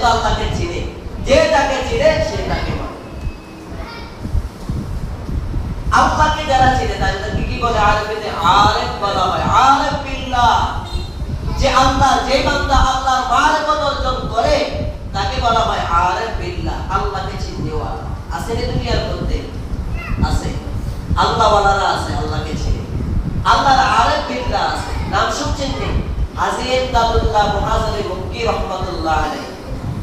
তো আল্লাহকে চিনে, যে তাকে চিনে সে তাকে মানে। আল্লাহকে যারা চিনে তাদেরকে কি বলে? আরবিতে আরিফ বলা হয়। আরিফ বিল্লাহ, যে আল্লাহ, যে বান্দা আল্লাহর মারিফত অর্জন করে তাকে বলা হয় আরিফ বিল্লাহ, আল্লাহকে চিনেওয়ালা। আছে না দুনিয়ার মধ্যে? আছে। আল্লাহ ওয়ালারা আছে, আল্লাহকে চিনে। আল্লাহর আরিফ বিল্লাহ আছে। নাম শুনছেন নি? হাজী ইমদাদুল্লাহ মুহাজির মক্কি রাহমাতুল্লাহ আলাইহি,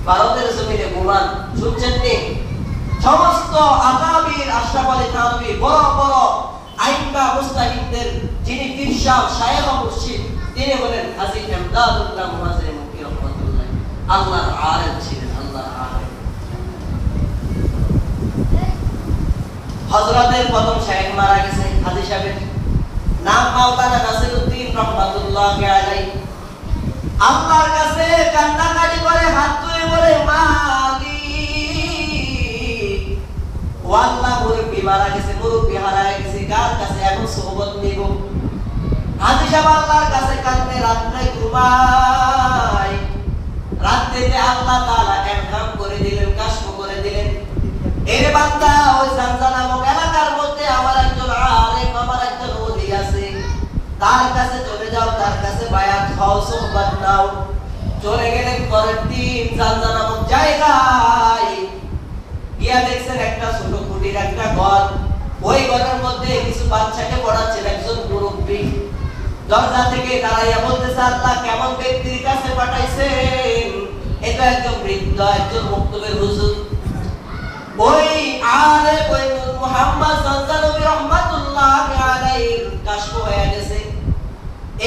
ভারতের জমিনে গোলান শুনছেন নি? সমস্ত আকাবির আশরাফ আলী থানভী, বড় বড় আইম্মা মুস্তাহিদদের যিনি পীর সাহেব, শায়েখ ও মুর্শিদ, তিনি হলেন হাজী ইমদাদুল্লাহ মুহাজির মক্কি রাহমাতুল্লাহ। আল্লাহর আরিফ ছিলেন, আল্লাহর আরিফ। হযরতের প্রথম শায়েখ মারা গেছে, হাজী সাহেবের নাম মাওলানা নাসিরউদ্দিন রাহমাতুল্লাহি আলাইহি। আল্লাহর কাছে কান্নাকাটি করে হাত তুলে বলে, মালিক ও আল্লাহ, মুরব্বি মারা গেছে, মুরব্বি হারায় গেছে, কার কাছে এখন সোহবত নিব? হাজী সাহেব আল্লাহর কাছে কাঁদতে, রাত্রে ঘুমায়। রাত্রিতে আল্লাহ তাআলা ইলহাম করে দিলেন, কাশফ করে দিলেন, এর বান্দা ওই জানজা নামক এলাকার মধ্যে আমার একজন আলেম, আমার একজন ওলি আছে, তার কাছে চলে যাও, তার কাছে বায়াত হও, সুহবত নাও। চলে গেলেন পরের দিন জানজা নামক জায়গায়। গিয়া দেখছেন একটা ছোট কুটির একটা ঘর, ওই ঘরের মধ্যে কিছু বাচ্চাকে পড়াচ্ছেন একজন মুরব্বি। দরজা থেকে দাঁড়াইয়া বলতেছে, আল্লাহ কেমন ব্যক্তির কাছে পাঠাইছেন? এটা একজন বৃদ্ধ, একজন মুক্তবের হুজুর। ওই আলেম, ওই নূর মুহাম্মদ সাল্লাল্লাহু রাহমাতুল্লাহি আলাইহি কাশফ হয়ে গেছে।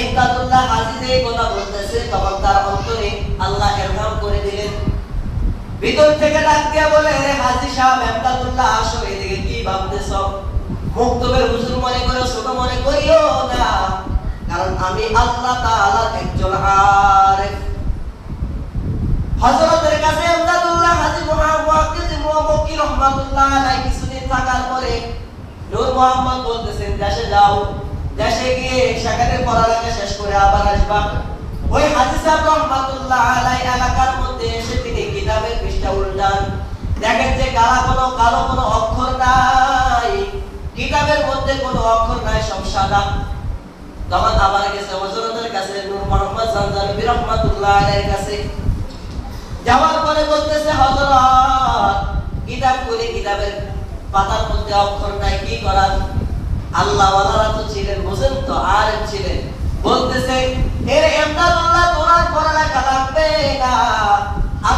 ইমদাদুল্লাহ হাজী যে কথা বলতেছে, তখন তার অন্তরে আল্লাহ ইলহাম করে দিলেন। ভিতর থেকে ডাক দিয়া বলে, রে হাজী সাহেব, ইমদাদুল্লাহ আসো, এদিকে কি ভাবতেছ? মুক্তবের হুজুর মনে করে ছোট মনে করিও না, কারণ আমি আল্লাহ তাআলার একজন আরিফ। হযরতের কাছে ইমদাদুল্লাহ হাজী মুহাম্মদ মক্কি রাহমাতুল্লাহ আলাইহি কিছুদিন থাকার পরে নূর মুহাম্মদ বলতেছেন, দেশে যাও, দেশে গিয়ে সেখানে পড়ালেখা শেষ করে আবার আসবা। ওই হাজী সাহেব রাহমাতুল্লাহ আলাইহি এলাকার মধ্যে এসে তিনি কিতাবের পৃষ্ঠা উল্টান, দেখেন যে কালো কোনো অক্ষর নাই, কিতাবের মধ্যে কোনো অক্ষর নাই, সব সাদা। তখন আবার গেছে হযরতের কাছে, নূর মুহাম্মদ জানজানবী রাহমাতুল্লাহ আলাইহির কাছে। যাওয়ার পরে বলতেছে, হযরত কিতাব খুলে কিতাবের পাতার মধ্যে অক্ষর নাই, কি করার? আল্লাহ ওয়ালারা তো ছিলেন, বুঝেন তো, আলেম ছিলেন। বলতেছে, এর ইমদাদুল্লাহ, তোমার পড়ালেখা লাগবে না,